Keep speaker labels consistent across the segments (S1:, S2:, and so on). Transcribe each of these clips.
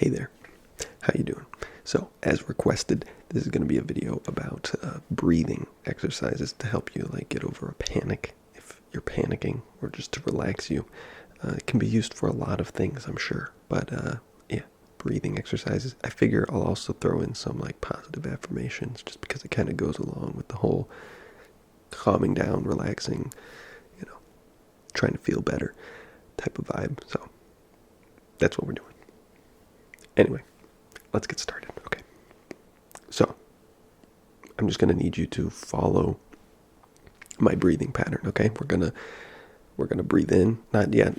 S1: Hey there, how you doing? So, as requested, this is going to be a video about breathing exercises to help you get over a panic if you're panicking, or just to relax you. It can be used for a lot of things, I'm sure, but yeah, breathing exercises. I figure I'll also throw in some positive affirmations, just because it kind of goes along with the whole calming down, relaxing, trying to feel better type of vibe. So that's what we're doing. Anyway, let's get started. Okay. So I'm just gonna need you to follow my breathing pattern. Okay. We're gonna breathe in. Not yet.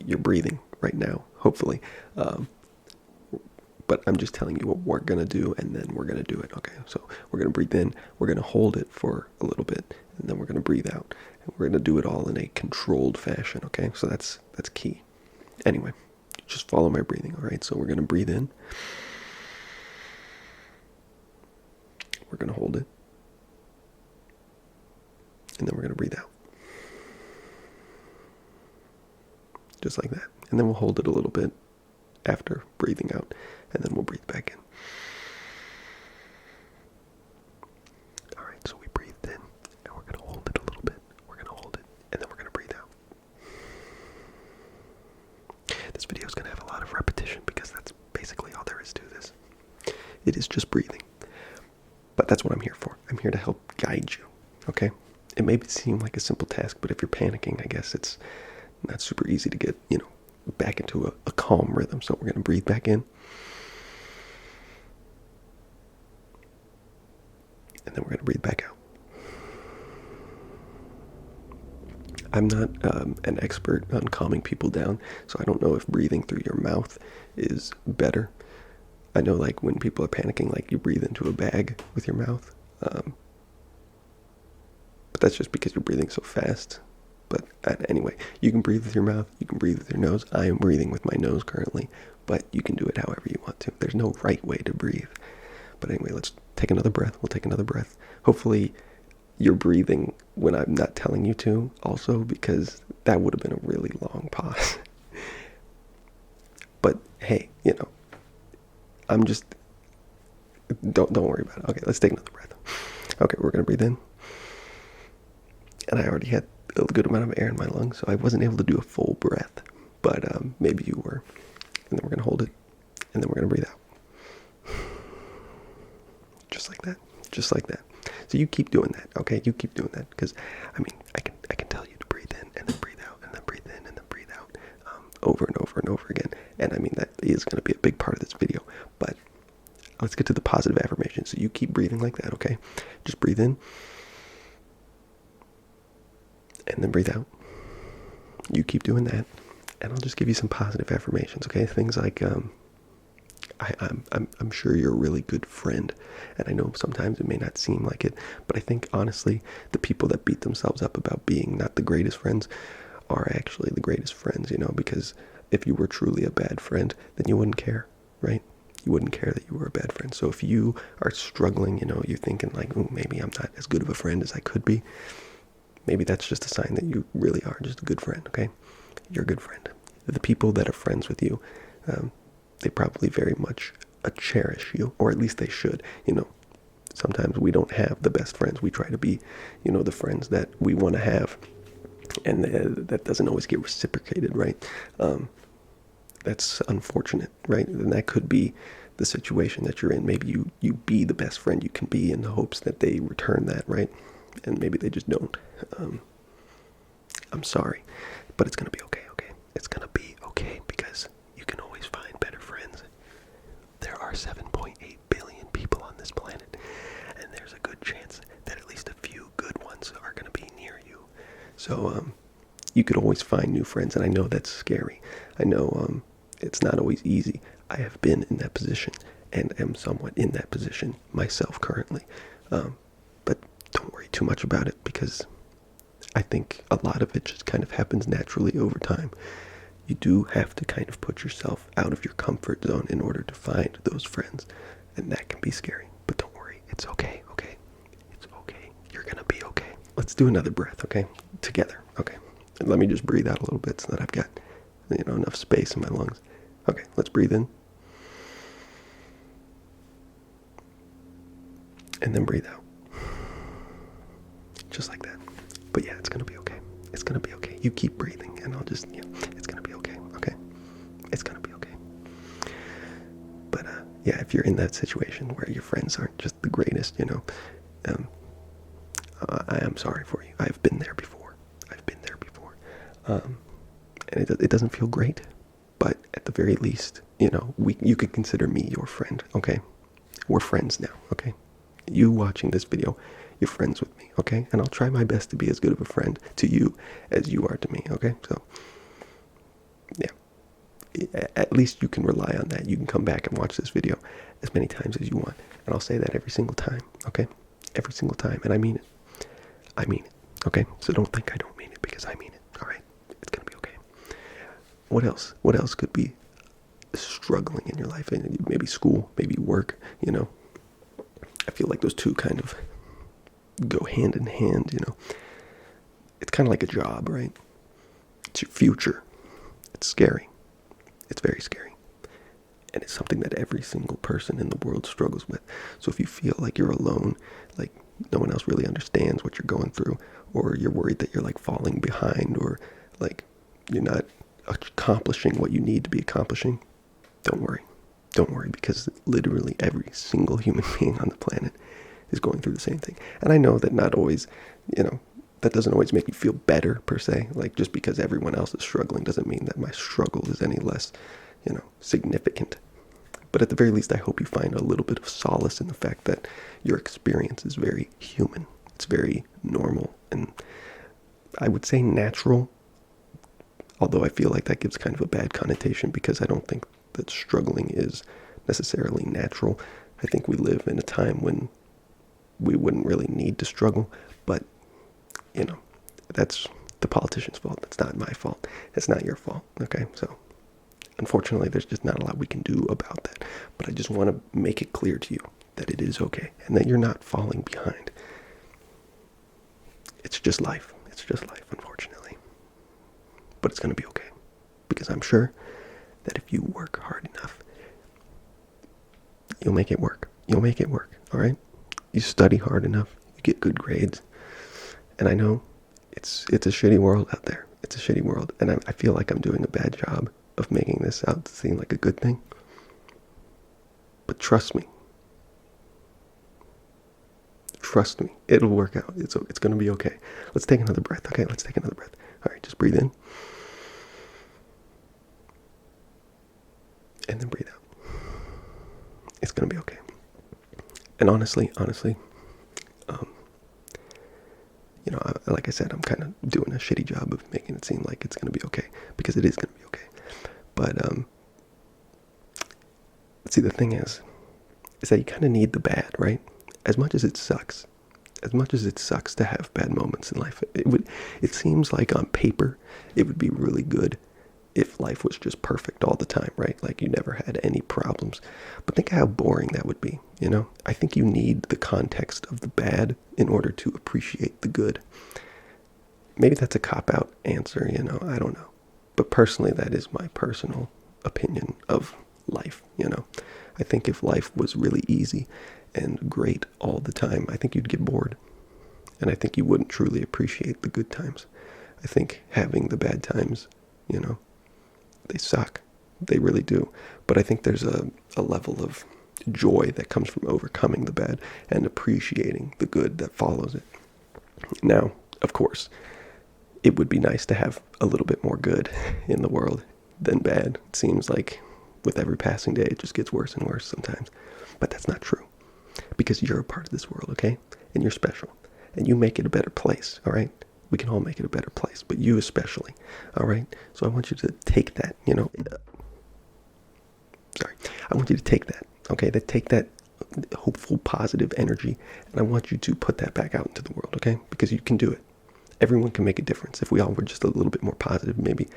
S1: You're breathing right now, hopefully. But I'm just telling you what we're gonna do, and then we're gonna do it. Okay. So we're gonna breathe in. We're gonna hold it for a little bit, and then we're gonna breathe out. And we're gonna do it all in a controlled fashion. Okay. So that's key. Anyway, just follow my breathing. All right. So we're gonna breathe in. We're going to hold it. And then we're going to breathe out. Just like that. And then we'll hold it a little bit after breathing out. And then we'll breathe back in. Alright, so we breathed in. And we're going to hold it a little bit. We're going to hold it. And then we're going to breathe out. This video is going to have a lot of repetition, because that's basically all there is to this. It is just breathing. But that's what I'm here for. I'm here to help guide you, okay? It may seem like a simple task, but if you're panicking, I guess it's not super easy to get, back into a calm rhythm. So we're going to breathe back in. And then we're going to breathe back out. I'm not an expert on calming people down, so I don't know if breathing through your mouth is better. I know when people are panicking, you breathe into a bag with your mouth. But that's just because you're breathing so fast. But anyway, you can breathe with your mouth, you can breathe with your nose. I am breathing with my nose currently, but you can do it however you want to. There's no right way to breathe. But anyway, let's take another breath. We'll take another breath. Hopefully you're breathing when I'm not telling you to also, because that would have been a really long pause. But hey, I'm just, don't worry about it. Okay, let's take another breath. Okay, we're going to breathe in. And I already had a good amount of air in my lungs, so I wasn't able to do a full breath. But maybe you were. And then we're going to hold it. And then we're going to breathe out. Just like that. Just like that. So you keep doing that, okay? You keep doing that. Because, I can tell you to breathe in and then breathe out and then breathe in and then breathe out over and over and over again. And that is going to be a big part of this video. But let's get to the positive affirmation. So you keep breathing like that, okay? Just breathe in. And then breathe out. You keep doing that. And I'll just give you some positive affirmations, okay? Things like, I'm sure you're a really good friend. And I know sometimes it may not seem like it, but I think honestly, the people that beat themselves up about being not the greatest friends are actually the greatest friends, because if you were truly a bad friend, then you wouldn't care, right? You wouldn't care that you were a bad friend. So if you are struggling, you're thinking oh, maybe I'm not as good of a friend as I could be. Maybe that's just a sign that you really are just a good friend, okay? You're a good friend. The people that are friends with you, they probably very much cherish you, or at least they should. Sometimes we don't have the best friends. We try to be, the friends that we want to have. And that doesn't always get reciprocated, right? That's unfortunate, right? And that could be the situation that you're in. Maybe you be the best friend you can be in the hopes that they return that, right? And maybe they just don't. I'm sorry, but it's going to be okay, okay? It's going to be okay, because you can always find better friends. There are 7.8 billion people on this planet, and there's a good chance that at least a few good ones are going to be near you. So you could always find new friends, and I know that's scary. I know it's not always easy. I have been in that position and am somewhat in that position myself currently. But don't worry too much about it, because I think a lot of it just kind of happens naturally over time. You do have to kind of put yourself out of your comfort zone in order to find those friends, and that can be scary. But don't worry, it's okay, okay? It's okay. You're gonna be okay. Let's do another breath, okay? Together, okay? Let me just breathe out a little bit so that I've got enough space in my lungs. Okay, let's breathe in. and then breathe out. Just like that. But yeah, it's going to be okay. It's going to be okay. You keep breathing, and I'll just, it's going to be okay, okay? It's going to be okay. But yeah, if you're in that situation where your friends aren't just the greatest, I am sorry for you. I've been there before. And it doesn't feel great, but at the very least, you could consider me your friend, okay? We're friends now, okay? You watching this video, you're friends with me, okay? And I'll try my best to be as good of a friend to you as you are to me, okay? So, yeah. At least you can rely on that. You can come back and watch this video as many times as you want. And I'll say that every single time, okay? Every single time. And I mean it. I mean it, okay? So don't think I don't mean it, because I mean it, all right? It's going to be okay. What else? What else could be struggling in your life? Maybe school, maybe work, I feel like those two kind of go hand in hand, It's kind of like a job, right? It's your future. It's scary. It's very scary. And it's something that every single person in the world struggles with. So if you feel like you're alone, like no one else really understands what you're going through, or you're worried that you're like falling behind, or like you're not accomplishing what you need to be accomplishing, don't worry. Don't worry, because literally every single human being on the planet is going through the same thing. And I know that not always, that doesn't always make you feel better per se. Like just because everyone else is struggling doesn't mean that my struggle is any less, significant. But at the very least, I hope you find a little bit of solace in the fact that your experience is very human. It's very normal, and I would say natural, although I feel like that gives kind of a bad connotation, because I don't think that struggling is necessarily natural. I think we live in a time when we wouldn't really need to struggle, but that's the politician's fault. That's not my fault. It's not your fault, okay? So unfortunately, there's just not a lot we can do about that. But I just want to make it clear to you that it is okay, and that you're not falling behind. It's just life. It's just life, unfortunately. But it's going to be okay, because I'm sure that if you work hard enough, you'll make it work. You'll make it work, all right? You study hard enough, you get good grades. And I know it's a shitty world out there. It's a shitty world, and I feel like I'm doing a bad job of making this out to seem like a good thing. But trust me. Trust me. It'll work out. It's going to be okay. Let's take another breath, okay? Let's take another breath. All right, just breathe in. And then breathe out. It's going to be okay. And honestly, like I said, I'm kind of doing a shitty job of making it seem like it's going to be okay, because it is going to be okay. But, see, the thing is that you kind of need the bad, right? As much as it sucks to have bad moments in life, it seems like on paper, it would be really good if life was just perfect all the time, right? Like you never had any problems. But think how boring that would be, I think you need the context of the bad in order to appreciate the good. Maybe that's a cop-out answer, I don't know. But personally, that is my personal opinion of life, I think if life was really easy and great all the time, I think you'd get bored. And I think you wouldn't truly appreciate the good times. I think having the bad times, they suck. They really do. But I think there's a level of joy that comes from overcoming the bad and appreciating the good that follows it. Now, of course, it would be nice to have a little bit more good in the world than bad. It seems like with every passing day, it just gets worse and worse sometimes. But that's not true. Because you're a part of this world, okay? And you're special. And you make it a better place, all right? We can all make it a better place, but you especially, all right? So I want you to take that, I want you to take that, okay? Take that hopeful, positive energy, and I want you to put that back out into the world, okay? Because you can do it. Everyone can make a difference. If we all were just a little bit more positive, maybe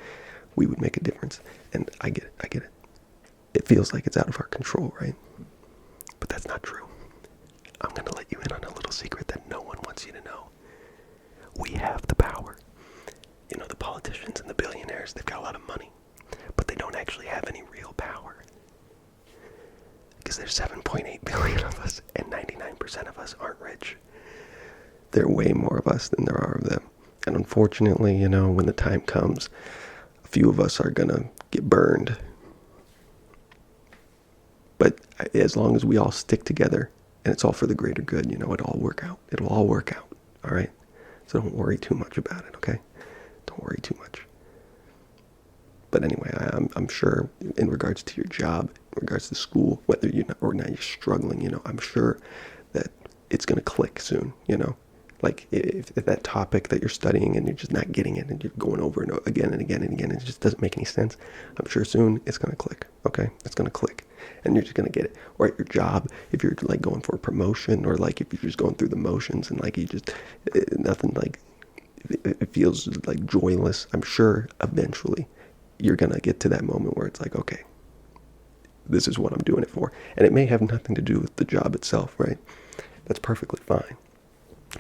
S1: we would make a difference. And I get it. It feels like it's out of our control, right? But that's not true. I'm going to let you in on a little secret that no one wants you to know. We have the power. The politicians and the billionaires, they've got a lot of money, but they don't actually have any real power. Because Because there's 7.8 billion of us, and 99% of us aren't rich. There are way more of us than there are of them. And unfortunately, when the time comes, a few of us are gonna get burned. But as long as we all stick together, and it's all for the greater good, it'll all work out. It'll all work out, all right? So don't worry too much about it, okay? Don't worry too much. But anyway, I'm sure in regards to your job, in regards to school, whether you're not, or now you're struggling, I'm sure that it's going to click soon, Like if that topic that you're studying and you're just not getting it and you're going over and again and again and again, and it just doesn't make any sense, I'm sure soon it's going to click, okay? It's going to click and you're just going to get it. Or at your job, if you're like going for a promotion, or like if you're just going through the motions and like you just, nothing, like it feels like joyless, I'm sure eventually you're going to get to that moment where it's like, okay, this is what I'm doing it for. And it may have nothing to do with the job itself, right? That's perfectly fine.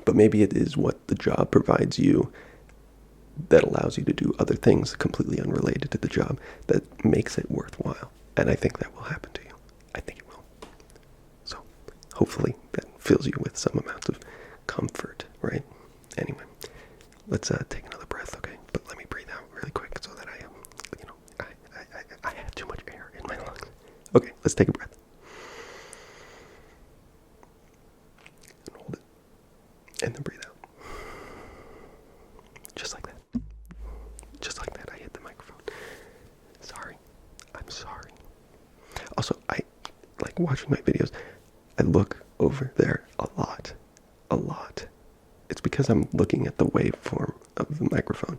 S1: But maybe it is what the job provides you that allows you to do other things completely unrelated to the job that makes it worthwhile. And I think that will happen to you. I think it will. So hopefully that fills you with some amount of comfort, right? Anyway, let's take another breath, okay? But let me breathe out really quick so that I have too much air in my lungs. Okay, let's take a breath. And hold it. And then breathe out. Just like that. Just like that, I hit the microphone. Sorry. I'm sorry. Also, I like watching my videos. I look over there a lot. A lot. It's because I'm looking at the waveform of the microphone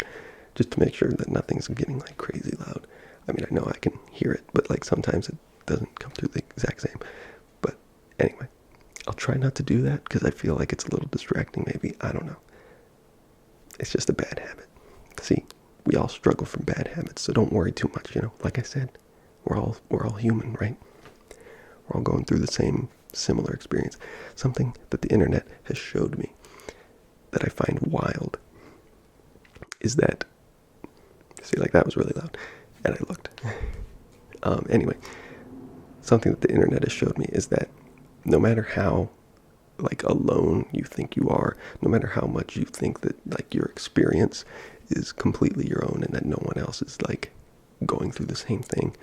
S1: just to make sure that nothing's getting like crazy loud. I mean, I know I can hear it, but like sometimes it doesn't come through the exact same. But anyway, I'll try not to do that because I feel like it's a little distracting maybe. I don't know. It's just a bad habit. See, we all struggle from bad habits, so don't worry too much, Like I said, we're all human, right? We're all going through the same similar experience. Something that the internet has showed me that I find wild is that, see, like that was really loud. And I looked. Anyway, something that the internet has showed me is that no matter how like alone you think you are, no matter how much you think that like your experience is completely your own and that no one else is like going through the same thing,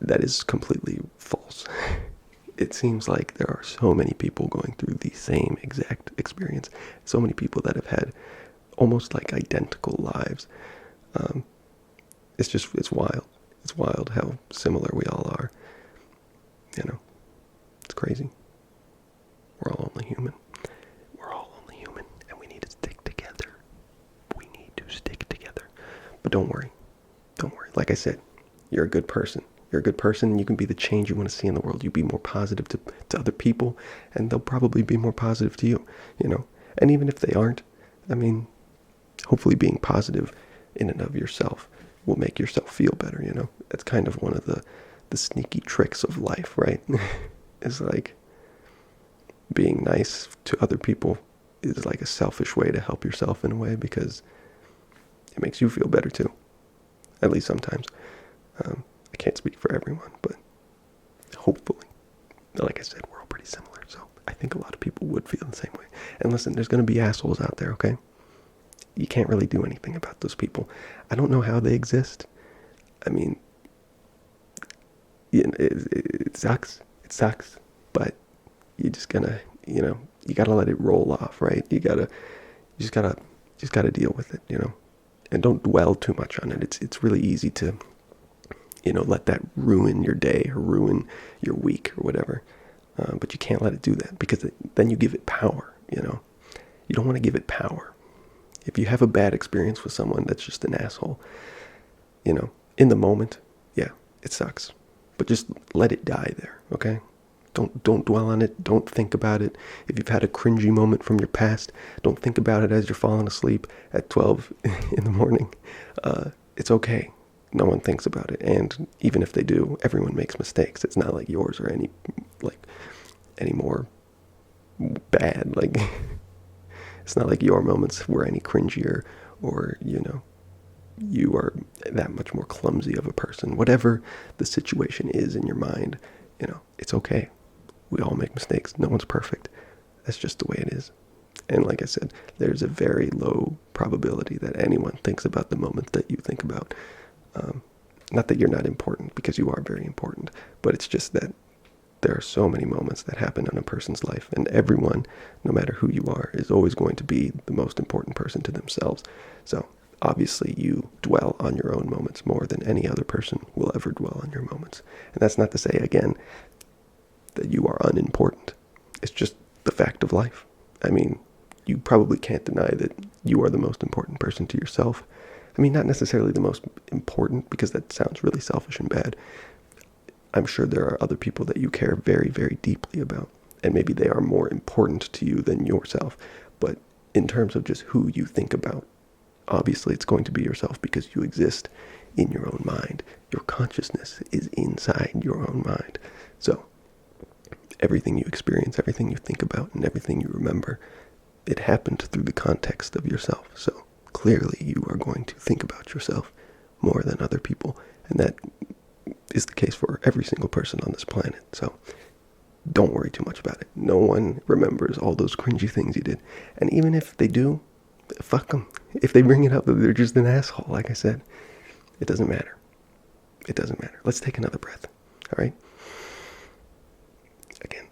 S1: that is completely false. It seems like there are so many people going through the same exact experience. So many people that have had almost like identical lives. It's wild. It's wild how similar we all are. It's crazy. We're all only human. We're all only human, and we need to stick together. We need to stick together. But don't worry. Don't worry. Like I said, you're a good person. You're a good person, and you can be the change you want to see in the world. You be more positive to other people, and they'll probably be more positive to you, And even if they aren't, I mean, hopefully being positive in and of yourself will make yourself feel better, That's kind of one of the sneaky tricks of life, right? It's like being nice to other people is like a selfish way to help yourself in a way because it makes you feel better too. At least sometimes. I can't speak for everyone, but hopefully, like I said, we're all pretty similar. So I think a lot of people would feel the same way. And listen, there's going to be assholes out there, okay? You can't really do anything about those people. I don't know how they exist. I mean, it sucks. It sucks. But you just gonna, you gotta let it roll off, right? You just gotta deal with it, And don't dwell too much on it. It's really easy to, let that ruin your day or ruin your week or whatever. But you can't let it do that because then you give it power, You don't want to give it power. If you have a bad experience with someone that's just an asshole, in the moment, yeah, it sucks. But just let it die there, okay? Don't dwell on it. Don't think about it. If you've had a cringy moment from your past, don't think about it as you're falling asleep at 12 in the morning. It's okay. No one thinks about it. And even if they do, everyone makes mistakes. It's not like yours are any more bad. Like, it's not like your moments were any cringier or, you are that much more clumsy of a person. Whatever the situation is in your mind, it's okay. We all make mistakes. No one's perfect. That's just the way it is. And like I said, there's a very low probability that anyone thinks about the moments that you think about. Not that you're not important, because you are very important, but it's just that there are so many moments that happen in a person's life, and everyone, no matter who you are, is always going to be the most important person to themselves. So obviously you dwell on your own moments more than any other person will ever dwell on your moments. And that's not to say, again, that you are unimportant. It's just the fact of life. I mean, you probably can't deny that you are the most important person to yourself. I mean, not necessarily the most important, because that sounds really selfish and bad. I'm sure there are other people that you care very, very deeply about, and maybe they are more important to you than yourself. But in terms of just who you think about, obviously it's going to be yourself, because you exist in your own mind. Your consciousness is inside your own mind. So everything you experience, everything you think about, and everything you remember, it happened through the context of yourself. So clearly you are going to think about yourself more than other people, and that is the case for every single person on this planet. So don't worry too much about it. No one remembers all those cringy things you did. And even if they do, fuck them. If they bring it up, they're just an asshole. Like I said, it doesn't matter. It doesn't matter. Let's take another breath. All right? Again,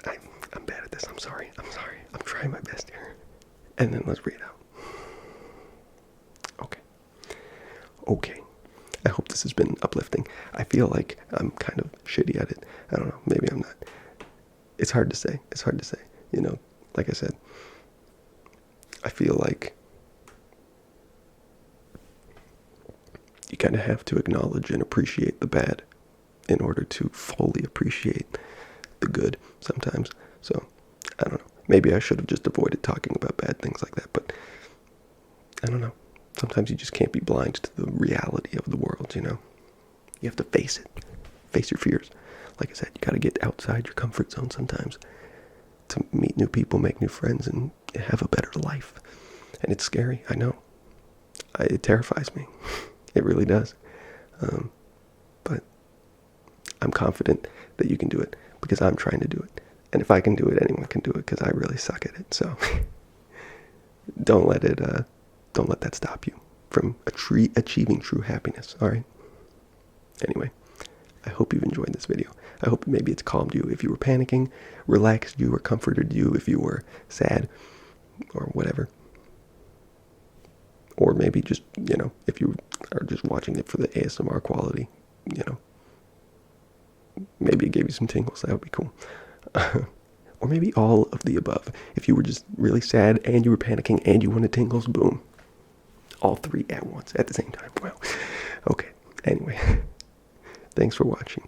S1: I'm bad at this. I'm sorry. I'm trying my best here. And then let's breathe out. Okay. I hope this has been uplifting. I feel like I'm kind of shitty at it. I don't know. Maybe I'm not. It's hard to say. Like I said, I feel like you kind of have to acknowledge and appreciate the bad in order to fully appreciate the good sometimes. So, I don't know. Maybe I should have just avoided talking about bad things like that, but I don't know. Sometimes you just can't be blind to the reality of the world, You have to face it. Face your fears. Like I said, you got to get outside your comfort zone sometimes to meet new people, make new friends, and have a better life. And it's scary, I know. It terrifies me. It really does. But I'm confident that you can do it, because I'm trying to do it. And if I can do it, anyone can do it, because I really suck at it. So don't let that stop you from achieving true happiness, all right? Anyway, I hope you've enjoyed this video. I hope maybe it's calmed you if you were panicking, relaxed you, or comforted you if you were sad, or whatever. Or maybe just, if you are just watching it for the ASMR quality, maybe it gave you some tingles. That would be cool. Or maybe all of the above. If you were just really sad and you were panicking and you wanted tingles, boom. All three at once, at the same time. Well, okay. Anyway, thanks for watching,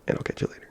S1: and I'll catch you later.